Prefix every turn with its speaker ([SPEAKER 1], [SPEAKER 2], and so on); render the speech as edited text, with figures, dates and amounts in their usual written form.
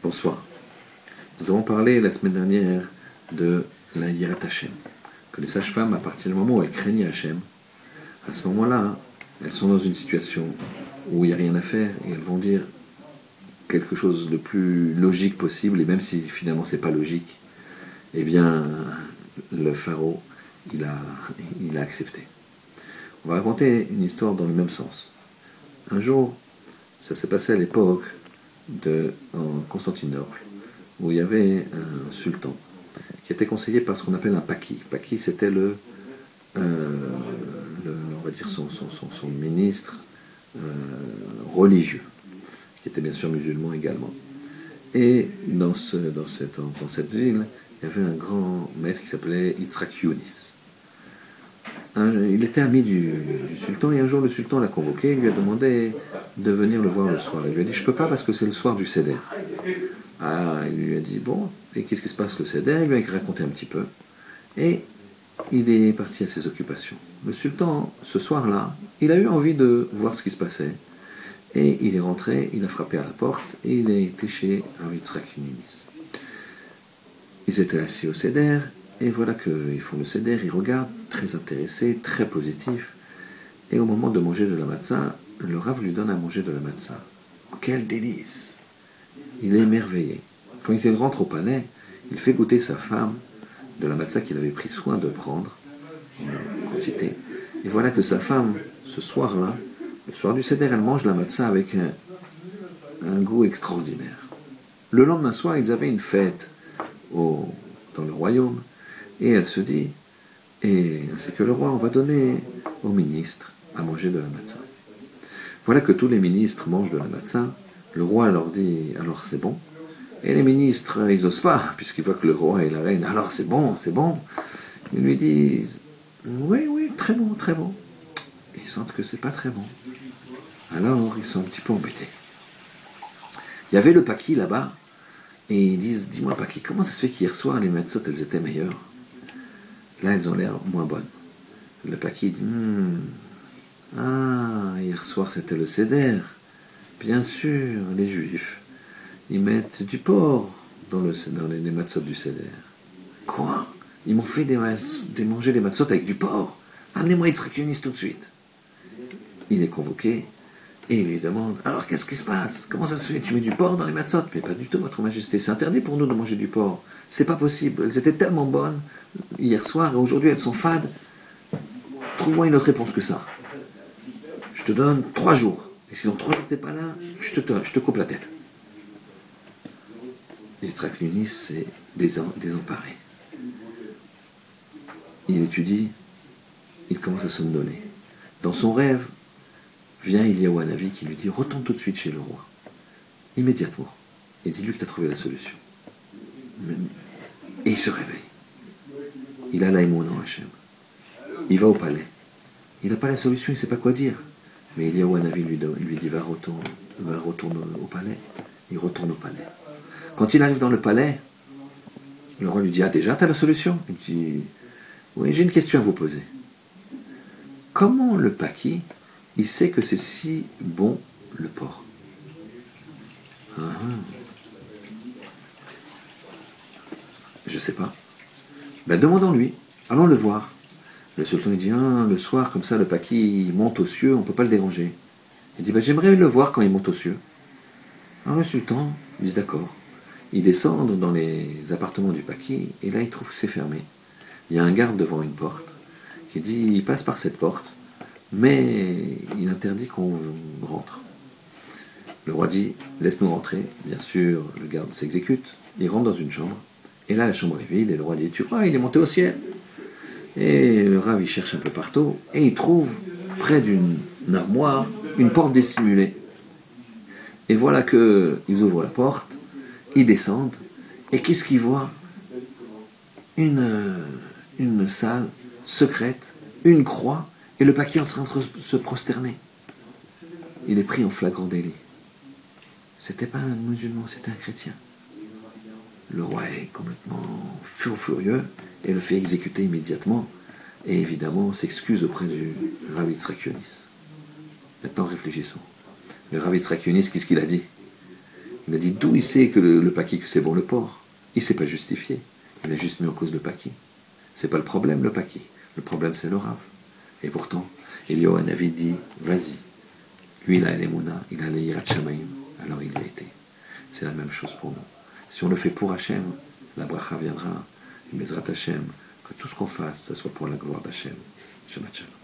[SPEAKER 1] Bonsoir. Nous avons parlé la semaine dernière de la Yirat Hashem, que les sages-femmes, à partir du moment où elles craignaient Hashem, à ce moment-là, elles sont dans une situation où il n'y a rien à faire et elles vont dire quelque chose le plus logique possible, et même si finalement c'est pas logique, eh bien le pharaon il a accepté. On va raconter une histoire dans le même sens. Un jour, ça s'est passé à l'époque en Constantinople, où il y avait un sultan qui était conseillé par ce qu'on appelle un paki. Paki, c'était on va dire son ministre religieux, qui était bien sûr musulman également. Et dans cette ville, il y avait un grand maître qui s'appelait Yitzhak Younis. Il était ami du sultan, et un jour le sultan l'a convoqué, il lui a demandé de venir le voir le soir. Il lui a dit: je peux pas parce que c'est le soir du Seder. Il lui a dit: bon, et qu'est-ce qui se passe le Seder? Il lui a raconté un petit peu, et il est parti à ses occupations. Le sultan, ce soir-là, il a eu envie de voir ce qui se passait, et il est rentré, il a frappé à la porte, et il a été chez Yitzhak Younis. Ils étaient assis au Seder, et voilà qu'ils font le Seder, ils regardent, très intéressés, très positifs. Et au moment de manger de la matzah, le Rav lui donne à manger de la matzah. Quel délice! Il est émerveillé. Quand il rentre au palais, il fait goûter sa femme de la matzah qu'il avait pris soin de prendre, en quantité. Et voilà que sa femme, ce soir-là, le soir du Seder, elle mange la matzah avec un goût extraordinaire. Le lendemain soir, ils avaient une fête dans le royaume, et elle se dit, et ainsi que le roi, on va donner aux ministres à manger de la matzah. Voilà que tous les ministres mangent de la matzah. Le roi leur dit: alors c'est bon. Et les ministres, ils n'osent pas, puisqu'ils voient que le roi et la reine: alors c'est bon, c'est bon. Ils lui disent: oui, oui, très bon, très bon. Ils sentent que c'est pas très bon. Alors ils sont un petit peu embêtés. Il y avait le paki là-bas, et ils disent: dis-moi paki, comment ça se fait qu'hier soir les matzot elles étaient meilleures? Là, elles ont l'air moins bonnes. Le paki dit: hier soir c'était le Seder. Bien sûr, les Juifs, ils mettent du porc dans les matzot du Seder. Quoi? Ils m'ont fait manger des matzot avec du porc? Amenez-moi Yitzhak Younis tout de suite. Il est convoqué et il lui demande: alors qu'est-ce qui se passe? Comment ça se fait? Tu mets du porc dans les matzot? Mais pas du tout, votre majesté, c'est interdit pour nous de manger du porc. C'est pas possible, elles étaient tellement bonnes hier soir et aujourd'hui elles sont fades. Trouve-moi une autre réponse que ça. Je te donne 3 jours. Et si dans 3 jours t'es pas là, je te coupe la tête. Yitzhak Younis s'est désemparé. Il étudie, il commence à somnoler. Dans son rêve, vient Eliyahu Hanavi qui lui dit: retourne tout de suite chez le roi. Immédiatement. Et dis-lui que tu as trouvé la solution. Et il se réveille. Il a l'aïmoun en Hachem. Il va au palais. Il n'a pas la solution, il ne sait pas quoi dire. Mais Eliyahu Hanavi lui dit: va retourne au palais. Il retourne au palais. Quand il arrive dans le palais, le roi lui dit: déjà, tu as la solution? Il dit: oui, j'ai une question à vous poser. Comment le paki, il sait que c'est si bon le porc? Je sais pas. Ben demandons-lui, allons le voir. Le sultan il dit: le soir comme ça le paki il monte aux cieux, on ne peut pas le déranger. Il dit: j'aimerais le voir quand il monte aux cieux. Alors le sultan il dit: d'accord. Ils descendent dans les appartements du paki et là il trouve que c'est fermé. Il y a un garde devant une porte qui dit: il passe par cette porte, mais il interdit qu'on rentre. Le roi dit: laisse-nous rentrer. Bien sûr, le garde s'exécute. Il rentre dans une chambre. Et là, la chambre est vide. Et le roi dit: tu vois, il est monté au ciel. Et le Rav, il cherche un peu partout. Et il trouve, près d'une armoire, une porte dissimulée. Et voilà qu'ils ouvrent la porte. Ils descendent. Et qu'est-ce qu'ils voient? Une salle secrète, une croix. Et le paki est en train de se prosterner. Il est pris en flagrant délit. C'était pas un musulman, c'était un chrétien. Le roi est complètement furieux et le fait exécuter immédiatement. Et évidemment, s'excuse auprès du Rav Yitzhak Younis. Maintenant, réfléchissons. Le Rav Yitzhak Younis, qu'est-ce qu'il a dit? Il a dit d'où il sait que le paquis, que c'est bon le porc. Il ne s'est pas justifié. Il a juste mis en cause le paquis. C'est pas le problème, le paquis. Le problème, c'est le Rav. Et pourtant, Eliyahu Hanavi dit, vas-y. Lui, il a l'Emouna, il a les Yirat Shamayim. Alors il y a été. C'est la même chose pour nous. Si on le fait pour Hachem, la bracha viendra. Et Bezrat Hachem, que tout ce qu'on fasse, ça soit pour la gloire d'Hachem. Shabbat Shalom.